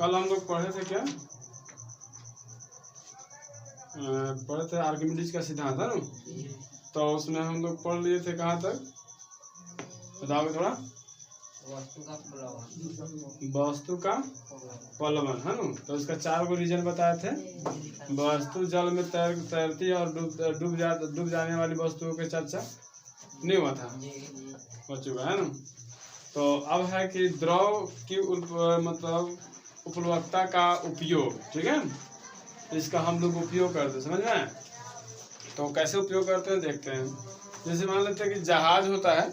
कल हम लोग पढ़े थे क्या, पढ़े थे आर्किमिडीज का सिद्धांत है ना। तो उसमें हम लोग पढ़ लिए थे कहाँ तक बताओगे थोड़ा। वस्तु का प्लवन है ना। तो उसका 4 गो रीजन बताए थे। वस्तु जल में तैरती है और डूब जाने वाली वस्तुओं के चर्चा नहीं हुआ था, हो चुका है ना। तो अब है कि द्रव की मतलब उपलब्धता का उपयोग, ठीक है। इसका हम लोग उपयोग करते हैं, समझ में। तो कैसे उपयोग करते हैं देखते हैं। जैसे मान लेते हैं कि जहाज होता है,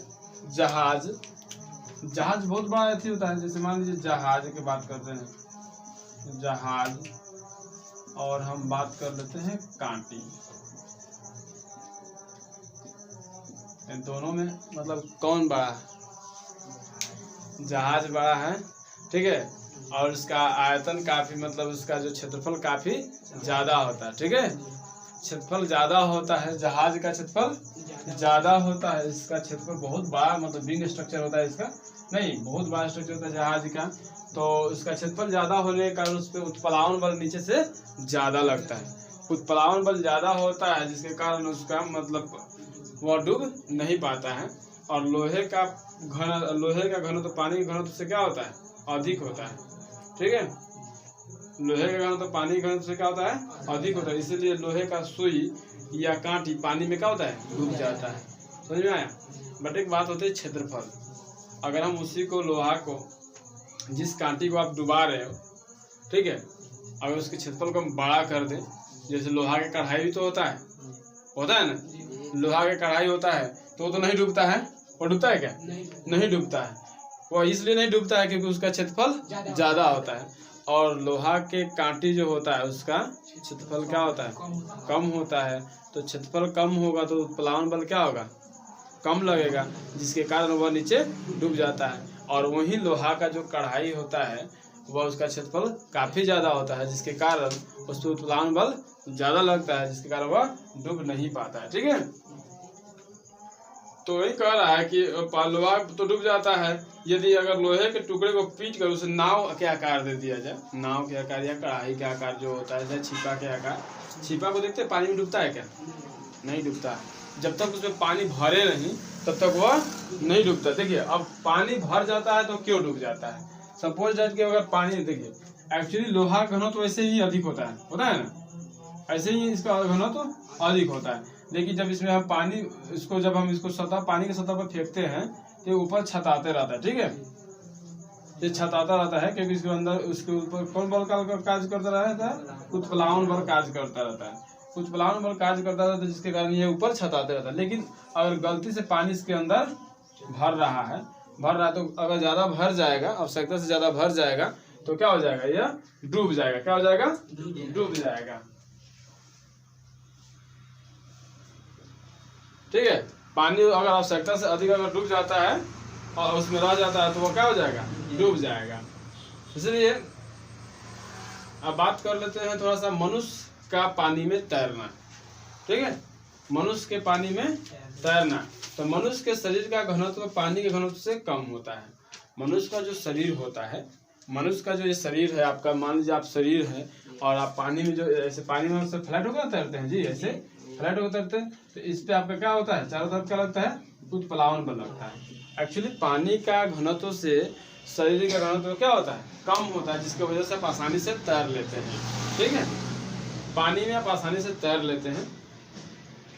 जहाज बहुत बड़ा अथी होता है। जैसे मान लीजिए जहाज की बात करते हैं, जहाज, और हम बात कर लेते हैं कांटी। इन दोनों में मतलब कौन बड़ा है? जहाज बड़ा है, ठीक है। और इसका आयतन काफी मतलब उसका जो क्षेत्रफल काफी ज्यादा होता है, ठीक है। क्षेत्रफल ज्यादा होता है, जहाज का क्षेत्रफल ज्यादा होता है। इसका क्षेत्रफल बहुत बड़ा मतलब विंग स्ट्रक्चर होता है इसका, नहीं बहुत बड़ा स्ट्रक्चर होता है जहाज का। तो इसका क्षेत्रफल ज्यादा होने के कारण उस पर उत्प्लावन बल नीचे से ज्यादा लगता है। उत्प्लावन बल ज्यादा होता है जिसके कारण उसका मतलब वह डूब नहीं पाता है। और लोहे का घन तो पानी के घनत्व से क्या होता है? अधिक होता है, ठीक है। लोहे का घन तो पानी के घनत्व से क्या होता है? अधिक होता है। इसीलिए लोहे का सुई या कांटी पानी में क्या होता है? डूब जाता है। समझ में आया। बट एक बात होती है क्षेत्रफल। अगर हम उसी को लोहा को, जिस कांटी को आप डुबा रहे हो, ठीक है, अगर उसके क्षेत्रफल को हम बड़ा कर दें, जैसे लोहा के कढ़ाई भी तो होता है ना। लोहा के कढ़ाई होता है तो वो तो नहीं डूबता है। वो डूबता है क्या? नहीं डूबता है। वो इसलिए नहीं डूबता है क्योंकि उसका क्षेत्रफल ज्यादा होता है। और लोहा के कांटी जो होता है उसका क्षेत्रफल क्या होता है? कम होता है। तो क्षेत्रफल कम होगा तो उत्प्लावन बल क्या होगा? कम लगेगा, जिसके कारण वह नीचे डूब जाता है। और वही लोहा का जो कढ़ाई होता है वह उसका क्षेत्रफल काफी ज्यादा होता है, जिसके कारण उस पर उत्प्लावन बल ज्यादा लगता है, जिसके कारण वह डूब नहीं पाता है, ठीक है। तो वही कह रहा है कि लोहा तो डूब जाता है यदि अगर लोहे के टुकड़े को पीट कर उसे नाव के आकार दे दिया जाए। नाव के आकार या कढ़ाई के आकार जो होता है, जैसे छिपा के आकार। छिपा को देखते हैं पानी में डूबता है क्या? नहीं डूबता है। जब तक उसमें पानी भरे नहीं तब तक वह नहीं डूबता। देखिए अब पानी भर जाता है तो क्यों डूब जाता है? सपोज दैट कि अगर पानी, देखिए एक्चुअली लोहा का घनत्व तो वैसे ही अधिक होता है ना, ऐसे ही इसका घनत्व तो अधिक होता है। लेकिन जब इसमें हम पानी, इसको जब हम इसको पानी की सतह पर फेंकते हैं तो ऊपर छताते रहता है, ठीक है। ये छताता रहता है क्योंकि इसके अंदर उसके ऊपर कौन बल का कार्य करता रहता है? उत्प्लावन बल कार्य करता रहता है। उत्प्लावन बल कार्य करता रहता है जिसके कारण ये ऊपर छताते रहता है। लेकिन अगर गलती से पानी इसके अंदर भर रहा है तो अगर ज्यादा भर जाएगा, आवश्यकता से ज्यादा भर जाएगा तो क्या हो जाएगा? यह डूब जाएगा। क्या हो जाएगा? डूब जाएगा, ठीक है। पानी अगर आवश्यकता से अधिक अगर डूब जाता है और उसमें रह जाता है तो वो क्या हो जाएगा? डूब जाएगा। इसलिए अब बात कर लेते हैं थोड़ा सा मनुष्य का पानी में तैरना, ठीक है। मनुष्य के पानी में तैरना। तो मनुष्य के शरीर का घनत्व पानी के घनत्व से कम होता है। मनुष्य का जो शरीर होता है, मनुष्य का जो ये शरीर है आपका, मान लीजिए आप शरीर है और आप पानी में जो ऐसे पानी में से फ्लैट होकर तैरते हैं जी, ऐसे फ्लैट होकर तैरते हैं तो इस पे आपका क्या होता है? चारों तरफ क्या लगता है? उत्प्लावन बल लगता है। एक्चुअली पानी का घनत्व से शरीर का घनत्व क्या होता है? कम होता है, जिसकी वजह से आप आसानी से तैर लेते हैं, ठीक है। पानी में आप आसानी से तैर लेते हैं।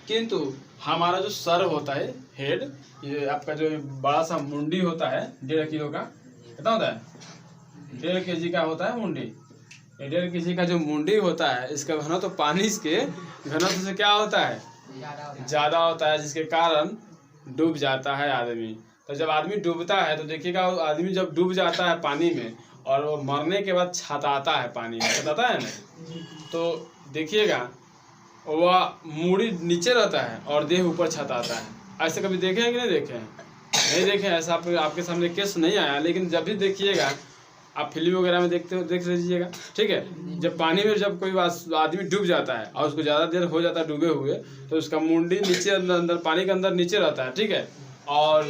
किंतु हमारा जो सर होता है, हेड, ये आपका जो बड़ा सा मुंडी होता है 1.5 किलो का, कितना होता है? 1.5 kg का होता है मुंडी। 1.5 kg का जो मुंडी होता है इसका घनत्व तो पानी के घनत्व से क्या होता है? ज्यादा होता है, जिसके कारण डूब जाता है आदमी। तो जब आदमी डूबता है तो देखिएगा, आदमी जब डूब जाता है पानी में और वो मरने के बाद छताता है पानी में, छताता है ना, तो देखिएगा वह मूड़ी नीचे रहता है और देह ऊपर छताता है। ऐसे कभी देखे हैं कि नहीं देखे हैं? नहीं देखे। ऐसा आपके सामने केस नहीं आया, लेकिन जब भी देखिएगा आप फिल्म वगैरह में देख लीजिएगा, ठीक है। जब पानी में जब कोई आदमी डूब जाता है और उसको ज़्यादा देर हो जाता है डूबे हुए, तो उसका मुंडी नीचे अंदर पानी के अंदर नीचे रहता है, ठीक है। और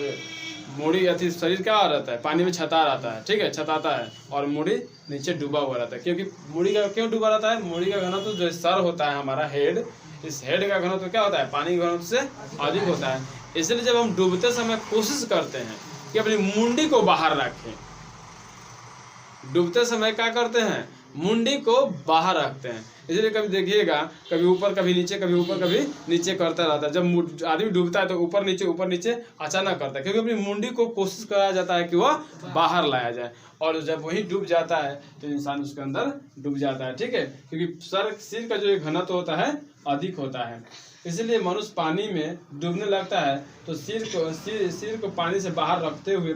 मूड़ी अति शरीर क्या रहता है, पानी में छता रहता है, ठीक है, छताता है, और मूड़ी नीचे डूबा हुआ रहता है। क्योंकि मूड़ी का क्यों डूबा रहता है, मूड़ी का घनत्व जो सर होता है हमारा हेड, इस हेड का घनत्व क्या होता है, पानी के घनत्व से अधिक होता है। इसलिए जब हम डूबते समय कोशिश करते हैं कि अपनी मुंडी को बाहर रखें, डूबते समय क्या करते हैं, मुंडी को बाहर रखते हैं। इसलिए कभी देखिएगा, कभी ऊपर कभी नीचे, कभी ऊपर कभी नीचे करता रहता है। जब आदमी डूबता है तो ऊपर नीचे अचानक करता है, क्योंकि अपनी मुंडी को कोशिश कराया जाता है कि वह बाहर लाया जाए, और जब वही डूब जाता है तो इंसान उसके अंदर डूब जाता है, ठीक है, क्योंकि सिर का जो घनत्व होता है अधिक होता है। इसलिए मनुष्य पानी में डूबने लगता है तो सिर को पानी से बाहर रखते हुए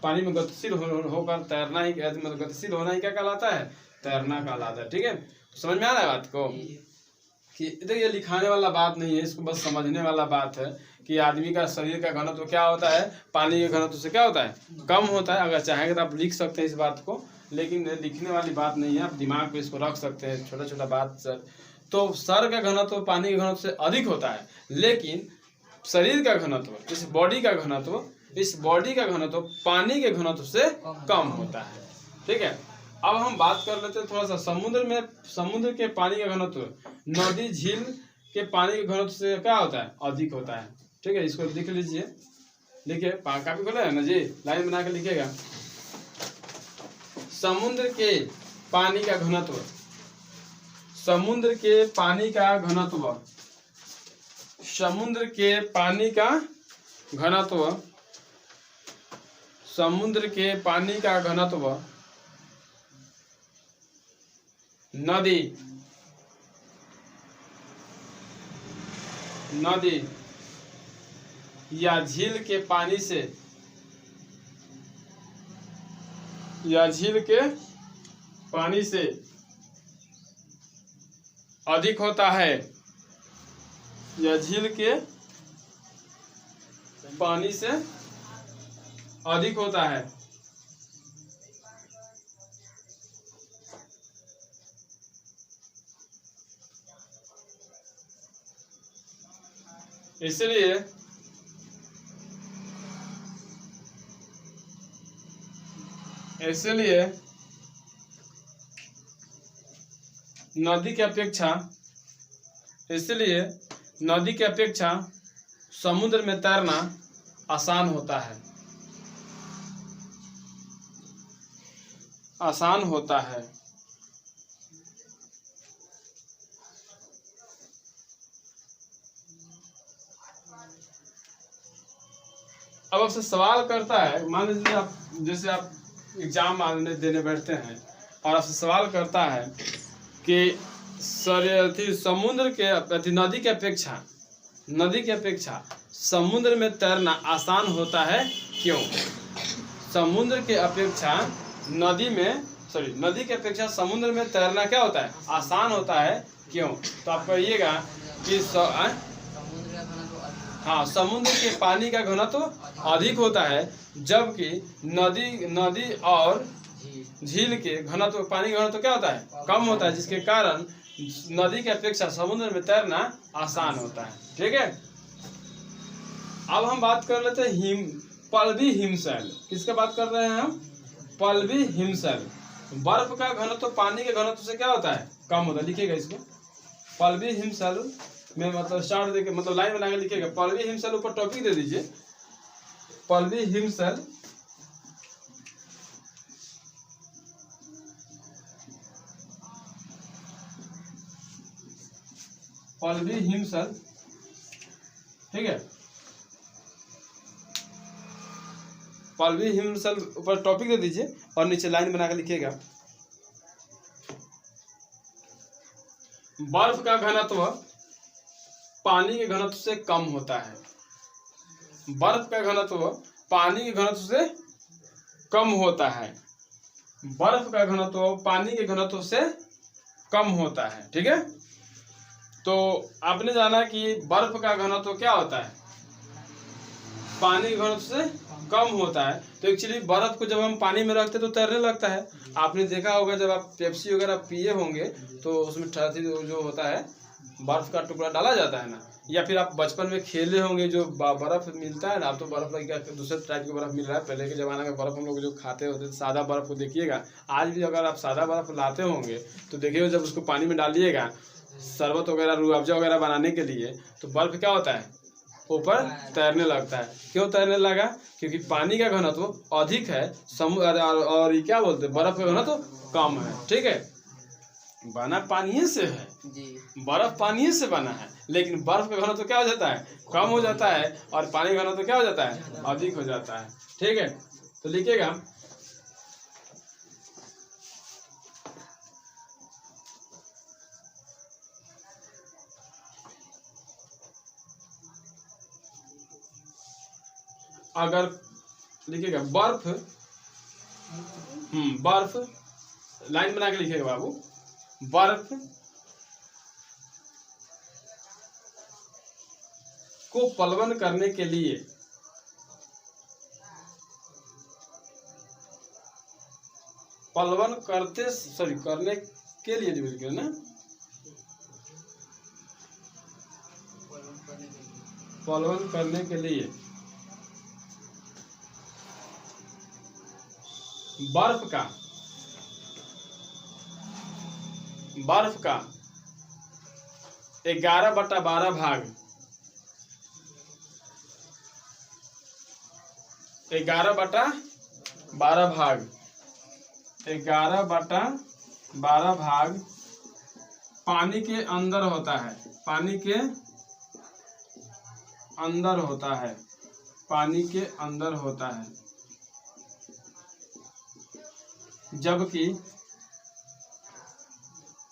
पानी में गतिशील होकर तैरना ही, मतलब गतिशील होना ही क्या कहलाता है, तैरना कहलाता है, ठीक है। तो समझ में आ रहा है बात को कि इधर ये लिखाने वाला बात नहीं है, इसको बस समझने वाला बात है कि आदमी का शरीर का घनत्व तो क्या होता है, पानी के घनत्व से क्या होता है, कम होता है। अगर चाहेंगे तो आप लिख सकते हैं इस बात को, लेकिन लिखने वाली बात नहीं है, आप दिमाग पे इसको रख सकते हैं, छोटा छोटा बात सर। तो सर का घनत्व पानी के घनत्व से अधिक होता है, लेकिन शरीर का घनत्व, इस बॉडी का घनत्व पानी के घनत्व से कम होता है, ठीक है। अब हम बात कर लेते हैं थोड़ा सा समुद्र के पानी का घनत्व नदी झील के पानी के घनत्व से क्या होता है, अधिक होता है, ठीक है। इसको लिख लीजिए, लिखिए, काफी खोले है ना जी, लाइन बना के लिखिएगा। समुद्र के पानी का घनत्व, समुद्र के पानी का घनत्व नदी या झील के पानी से अधिक होता है, या झील के पानी से अधिक होता है। इसलिए नदी के अपेक्षा समुद्र में तैरना आसान होता है, अब आपसे सवाल करता है, मान लीजिए आप जैसे आप एग्जाम देने बैठते हैं और आपसे सवाल करता है कि समुद्र के नदी के अपेक्षा समुद्र में तैरना आसान होता है क्यों? समुद्र के अपेक्षा नदी के अपेक्षा समुद्र में तैरना क्या होता है, आसान होता है क्यों? तो आप कहिएगा कि समुद्र के पानी का घनत्व अधिक होता है, जबकि नदी और झील के घनत्व, पानी का घनत्व क्या होता है, कम होता है, जिसके कारण नदी के अपेक्षा समुद्र में तैरना आसान होता है, ठीक है। अब हम बात कर लेते हैं पल्लवी हिमशैल। किसका बात कर रहे हैं हम? पल्लवी हिमशैल। बर्फ का घनत्व पानी के घनत्व से क्या होता है, कम होता है। लिखिएगा इसको, पल्लवी हिमशैल में मतलब स्टार्ट देके मतलब लाइन बना के लिखिएगा। पल्लवी हिमशैल ऊपर टॉपिक दे दीजिए, पल्लवी हिमशैल। पल्लवी हिमशैल, ठीक है। पल्लवी हिमशैल ऊपर टॉपिक दे दीजिए और नीचे लाइन बना के लिखिएगा। बर्फ का घनत्व पानी के घनत्व से कम होता है। बर्फ का घनत्व पानी के घनत्व से कम होता है। बर्फ का घनत्व पानी के घनत्व से कम होता है, ठीक है। तो आपने जाना कि बर्फ का घनत्व क्या होता है, पानी के घनत्व से कम होता है। तो एक्चुअली बर्फ को जब हम पानी में रखते तो तैरने लगता है। आपने देखा होगा जब आप पेप्सी वगैरह पिए होंगे तो उसमें जो होता है बर्फ का टुकड़ा डाला जाता है ना। या फिर आप बचपन में खेले होंगे जो बर्फ मिलता है ना, अब तो बर्फ क्या दूसरे टाइप की बर्फ मिल रहा है, पहले के ज़माने में बर्फ हम लोग जो खाते होते थे सादा बर्फ को देखिएगा, आज भी अगर आप सादा बर्फ लाते होंगे तो देखिएगा जब उसको पानी में डालिएगा शरबत वगैरह रूह अफ़ज़ा वगैरह बनाने के लिए, तो बर्फ क्या होता है ऊपर तैरने लगता है। क्यों तैरने लगा? क्योंकि पानी का घनत्व अधिक है और ये क्या बोलते हैं बर्फ का घनत्व कम है। ठीक है, बना पानी से है जी, बर्फ पानी से बना है, लेकिन बर्फ का घनत्व क्या हो जाता है कम हो जाता है और पानी का घनत्व क्या हो जाता है अधिक हो जाता है। ठीक है, तो लिखिएगा अगर लिखिएगा बर्फ, बर्फ लाइन बना के लिखिएगा बाबू, बर्फ को पलवन करने के लिए करने के लिए जो लिखे ना, पलवन करने के लिए बर्फ का 11/12 भाग 11/12 भाग 11/12 भाग पानी के अंदर होता है, पानी के अंदर होता है, पानी के अंदर होता है, जबकि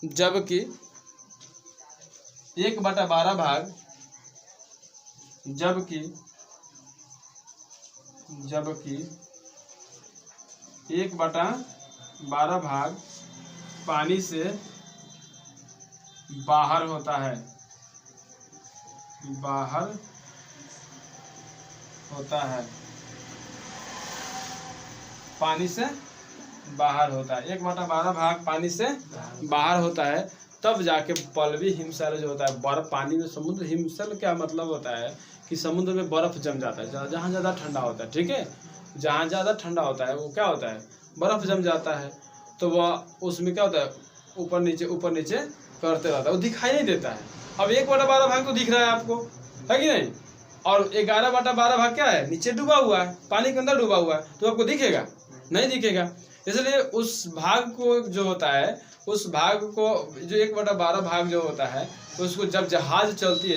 1/12 भाग जबकि 1/12 भाग पानी से बाहर होता है, बाहर होता है, पानी से बाहर होता है। 1/12 भाग पानी से बाहर होता है, तब जाके पल्लवी हिमशैल जो होता है बर्फ पानी में। समुद्र हिमशैल क्या मतलब होता है कि समुद्र में बर्फ जम जाता है जहाँ ज़्यादा ठंडा होता है। ठीक है, जहाँ ज़्यादा ठंडा होता है वो क्या होता है बर्फ जम जाता है, तो वह उसमें क्या होता है ऊपर नीचे करते रहता है, वो दिखाई नहीं देता है। अब 1/12 भाग तो दिख रहा है आपको, है कि नहीं, और 11/12 भाग क्या है नीचे डूबा हुआ है, पानी के अंदर डूबा हुआ है, तो आपको दिखेगा नहीं दिखेगा। इसलिए उस भाग को जो होता है, उस भाग को जो 1/12 भाग जो होता है, उसको जब जहाज चलती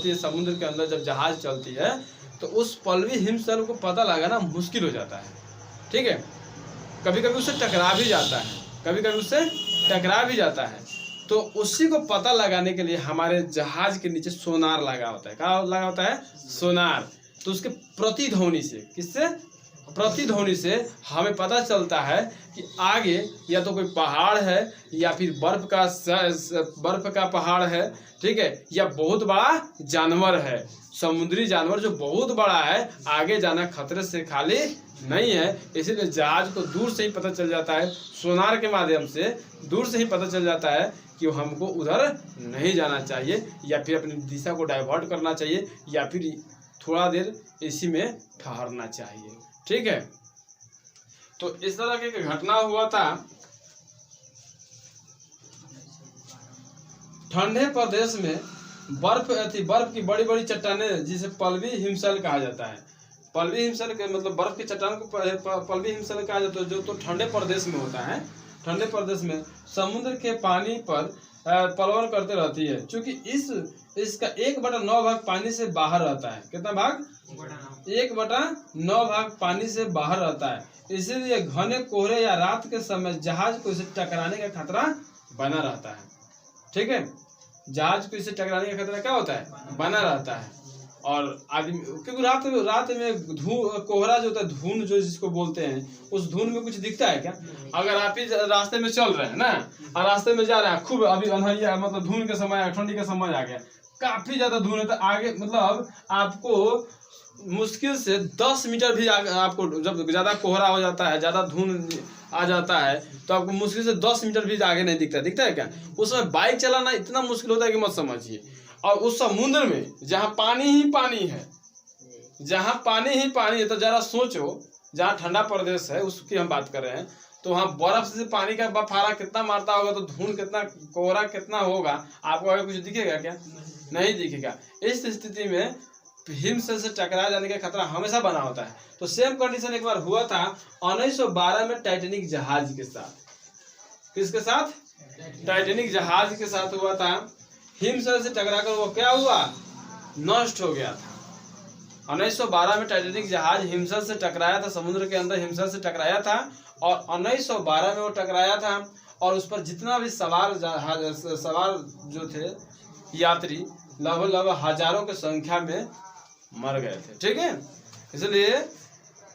है समुद्र के अंदर, जब जहाज चलती है तो उस पल्लवी हिमशैल को पता लगाना मुश्किल हो जाता है। ठीक है, कभी कभी उससे टकरा भी जाता है, तो उसी को पता लगाने के लिए हमारे जहाज के नीचे सोनार लगा होता है। क्या लगा होता है? सोनार। तो उसके प्रतिध्वनि से, किससे? प्रतिध्वनि से हमें पता चलता है कि आगे या तो कोई पहाड़ है या फिर बर्फ का पहाड़ है, ठीक है, या बहुत बड़ा जानवर है, समुद्री जानवर जो बहुत बड़ा है, आगे जाना खतरे से खाली नहीं है। इसीलिए जहाज को दूर से ही पता चल जाता है, सोनार के माध्यम से दूर से ही पता चल जाता है कि हमको उधर नहीं जाना चाहिए, या फिर अपनी दिशा को डाइवर्ट करना चाहिए, या फिर थोड़ा देर इसी में ठहरना चाहिए। ठीक है, तो इस तरह की घटना हुआ था ठंडे प्रदेश में। बर्फ की बड़ी बड़ी चट्टानें जिसे पल्लवी हिमशैल कहा जाता है। पल्लवी हिमशैल के मतलब बर्फ की चट्टान को पल्लवी हिमशैल कहा जाता है, जो तो ठंडे प्रदेश में होता है। ठंडे प्रदेश में समुद्र के पानी पर पलवन करते रहती है, क्योंकि इसका 1/9 भाग पानी से बाहर रहता है। कितना भाग? 1/9 भाग पानी से बाहर रहता है। इसीलिए घने कोहरे या रात के समय जहाज को इसे टकराने का खतरा बना रहता है। ठीक है, जहाज को इसे टकराने का खतरा क्या होता है? बना रहता है। और आदमी, क्योंकि रात में कोहरा जो होता है, धुंध जो जिसको बोलते हैं, उस धुंध में कुछ दिखता है क्या? अगर आप ही रास्ते में चल रहे हैं ना, और रास्ते में जा रहे हैं, खूब अभी अनहरिया मतलब धुंध के समय, ठंडी का समय आ गया, काफी ज्यादा धुंध है, तो आगे मतलब आपको मुश्किल से 10 मीटर भी आपको, जब ज़्यादा कोहरा हो जाता है, ज़्यादा धुंध आ जाता है, तो आपको मुश्किल से 10 मीटर भी आगे नहीं दिखता है क्या? उस समय बाइक चलाना इतना मुश्किल होता है कि मत समझिए। और उस समुद्र में जहाँ पानी ही पानी है, जहाँ पानी ही पानी है, तो ज़रा सोचो, जहाँ ठंडा प्रदेश है उसकी हम बात कर रहे हैं, तो वहाँ बर्फ से पानी का बफारा कितना मारता होगा, तो धुंध कितना, कोहरा कितना होगा, आपको आगे कुछ दिखेगा क्या? नहीं दिखेगा। इस स्थिति में हिमशैल से टकरा जाने का खतरा हमेशा बना होता है। तो सेम कंडीशन एक बार हुआ था 1912 में टाइटैनिक जहाज के साथ। किसके साथ? टाइटैनिक जहाज के साथ हुआ था। हिमशैल से टकराकर वो क्या हुआ? नष्ट हो गया था। 1912 में टाइटैनिक जहाज हिमशैल से टकराया था, समुद्र के अंदर हिमशैल से टकराया था, और 1912 में वो टकराया था, और उस पर जितना भी सवार जो थे यात्री, लगभग हजारों की संख्या में मर गए थे। ठीक है, इसलिए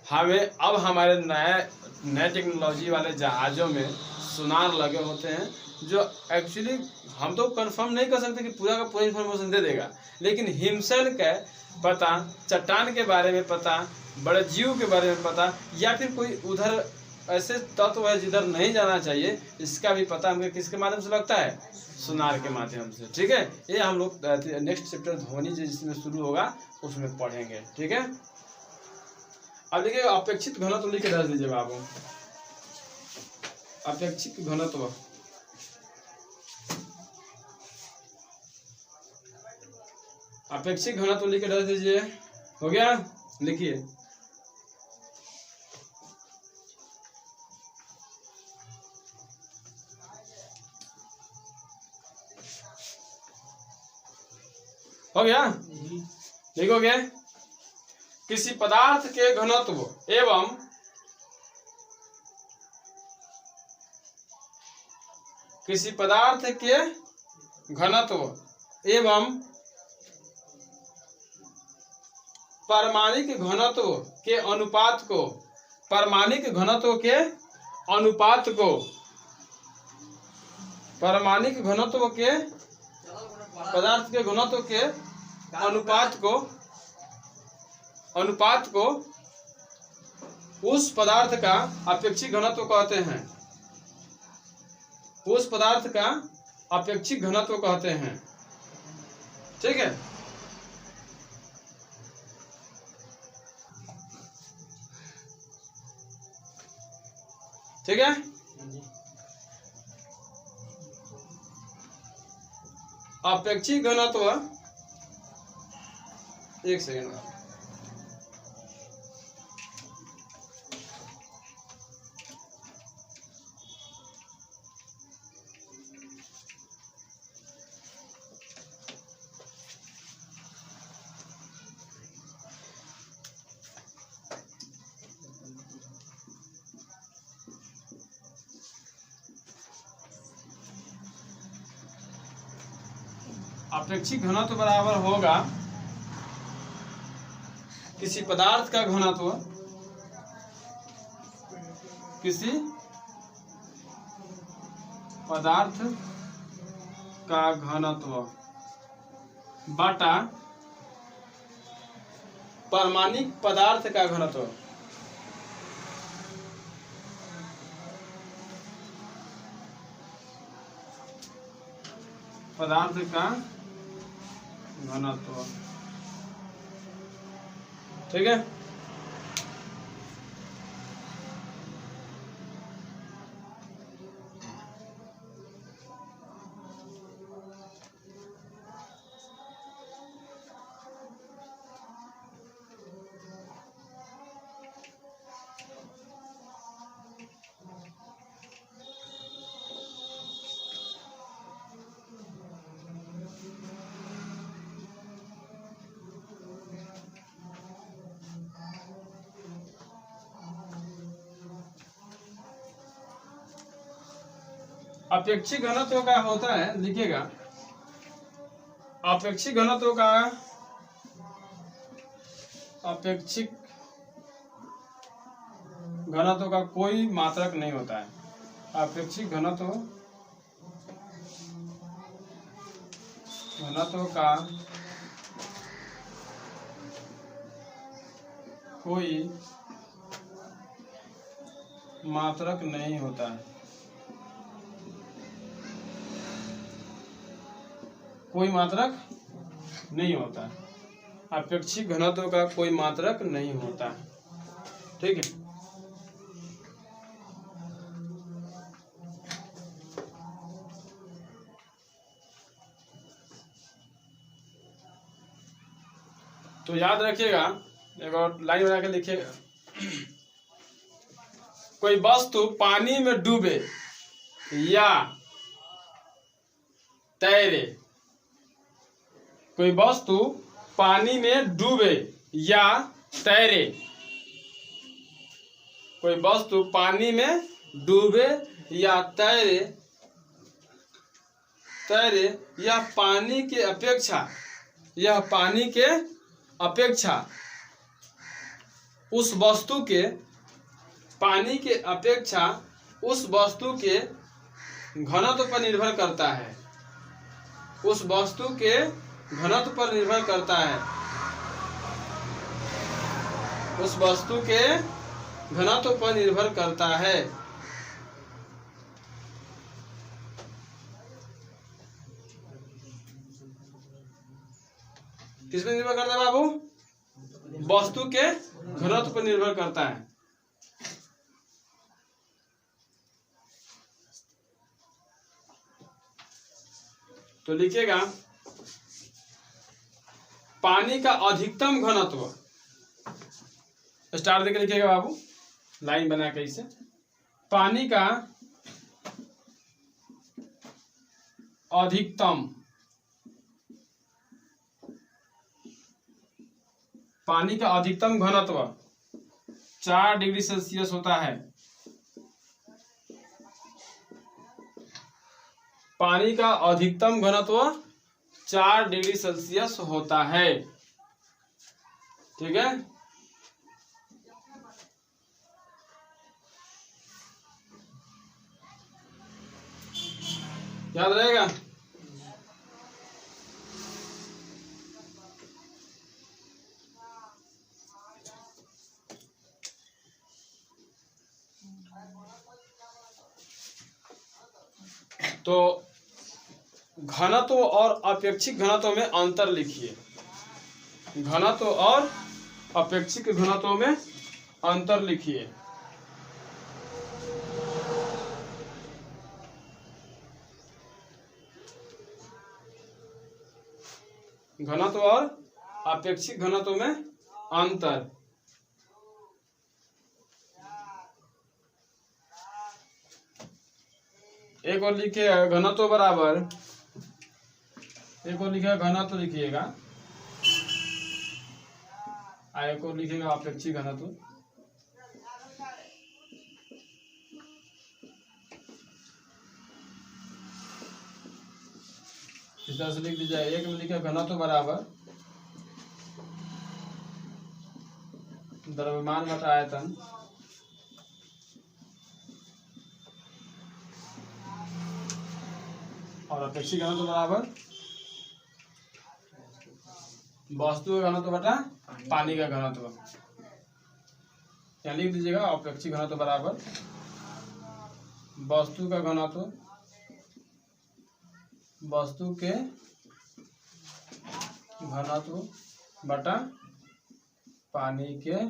हमें अब हमारे नए टेक्नोलॉजी वाले जहाज़ों में सोनार लगे होते हैं, जो एक्चुअली हम तो कंफर्म नहीं कर सकते कि पूरा का पूरा इन्फॉर्मेशन दे देगा, लेकिन हिमशैल का पता, चट्टान के बारे में पता, बड़े जीव के बारे में पता, या फिर कोई उधर ऐसे तत्व है जिधर नहीं जाना चाहिए, इसका भी पता हमें किसके माध्यम से लगता है? सोनार के माध्यम से। ठीक है, ये हम लोग नेक्स्ट चैप्टर ध्वनि जिसमें शुरू होगा उसमें पढ़ेंगे। ठीक है, अब देखिए अपेक्षित घनत्व लिख के डाल दीजिए बाबू। अपेक्षित घनत्व, अपेक्षित घनत्व लिख के डाल दीजिए। हो गया? लिखिए। हो गया? लिखोगे, किसी पदार्थ के घनत्व एवं किसी पदार्थ के घनत्व एवं परमाणिक घनत्व के अनुपात को, परमाणिक घनत्व के अनुपात को, परमाणिक घनत्व के, पदार्थ के घनत्व के अनुपात को उस पदार्थ का अपेक्षित घनत्व कहते हैं। उस पदार्थ का अपेक्षित घनत्व कहते हैं। ठीक है, ठीक है। अपेक्षित घनत्व, एक सेकेंड, अपेक्षित घनत्व बराबर होगा किसी पदार्थ का घनत्व, किसी पदार्थ का घनत्व बटा परमाणिक पदार्थ का घनत्व। पदार्थ का घनत्व। ठीक है, अपेक्षित घनत्व का होता है, लिखिएगा, अपेक्षित घनत्व का, अपेक्षित घनत्व का कोई मात्रक नहीं होता है। अपेक्षित घनत्व का कोई मात्रक नहीं होता है, कोई मात्रक नहीं होता है, अपेक्षिक घनत्व का कोई मात्रक नहीं होता है। ठीक है, तो याद रखिएगा, एक और लाइन बना के लिखिएगा, कोई वस्तु पानी में डूबे या तैरे, कोई वस्तु पानी में डूबे या तैरे, कोई वस्तु पानी में डूबे या तैरे, यह पानी के अपेक्षा, यह पानी के अपेक्षा उस वस्तु के, पानी के अपेक्षा उस वस्तु के घनत्व पर निर्भर करता है, उस वस्तु के घनत्व पर निर्भर करता है, उस वस्तु के घनत्व पर निर्भर करता है। किस पर निर्भर करता है बाबू? वस्तु के घनत्व पर निर्भर करता है। तो लिखिएगा, पानी का अधिकतम घनत्व, स्टार देकर लिखिएगा बाबू, लाइन बना के इसे, पानी का अधिकतम, पानी का अधिकतम घनत्व 4 डिग्री सेल्सियस होता है। पानी का अधिकतम घनत्व 4 डिग्री सेल्सियस होता है। ठीक है, याद रहेगा। तो घनत्व और अपेक्षिक घनत्व में अंतर लिखिए, घनत्व और अपेक्षिक घनत्व में अंतर लिखिए। घनत्व और अपेक्षिक घनत्व में अंतर। एक और लिखिए घनत्व बराबर, एक और लिखिएगा घनत्व लिखिएगा, एक और लिखिएगा अपेक्षिक घनत्व। इस तरह से लिख दीजिए, एक में लिखिए घनत्व बराबर द्रव्यमान बटा आयतन, और अपेक्षिक घनत्व बराबर वस्तु का घनत्व बटा पानी का घनत्व। यहाँ लिख दीजिएगा, अपेक्षिक घनत्व बराबर वस्तु का घनत्व, वस्तु के घनत्व बटा पानी के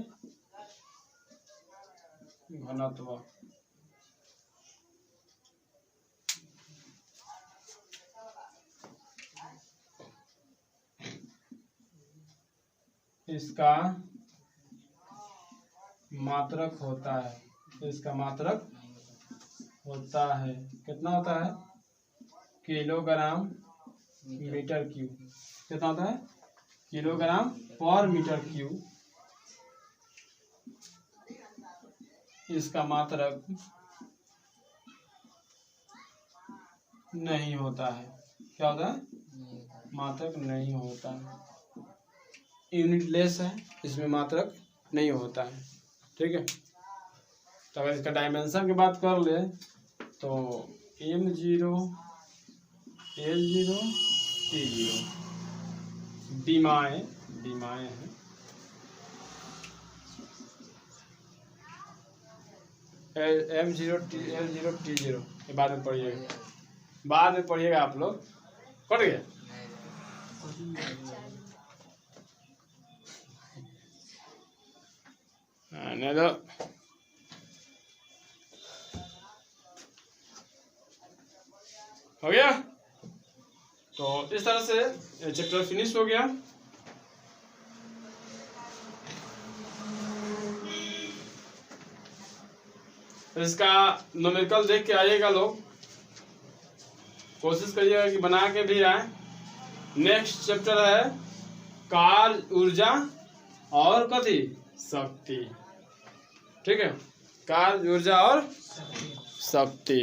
घनत्व। इसका मात्रक होता है, इसका मात्रक होता है, कितना होता है? Kilogram metre cube. कितना होता है? किलोग्राम पर मीटर क्यूब। इसका मात्रक नहीं होता है। क्या होता है? मात्रक नहीं होता है, यूनिट लेस है, इसमें मात्रक नहीं होता है। ठीक है, तो अगर इसका डायमेंशन की बात कर ले तो M0 L0 T0 डिमाए है, M0 L0 T0, ये बाद में पढ़िएगा आप लोग। कट गया? नहीं तो हो गया। तो इस तरह से चैप्टर फिनिश हो गया। इसका न्यूमेरिकल देख के आइएगा लोग, कोशिश करिएगा कि बना के भी आए। नेक्स्ट चैप्टर है कार्य, ऊर्जा और कथी, शक्ति। ठीक है, कार्य, ऊर्जा और शक्ति।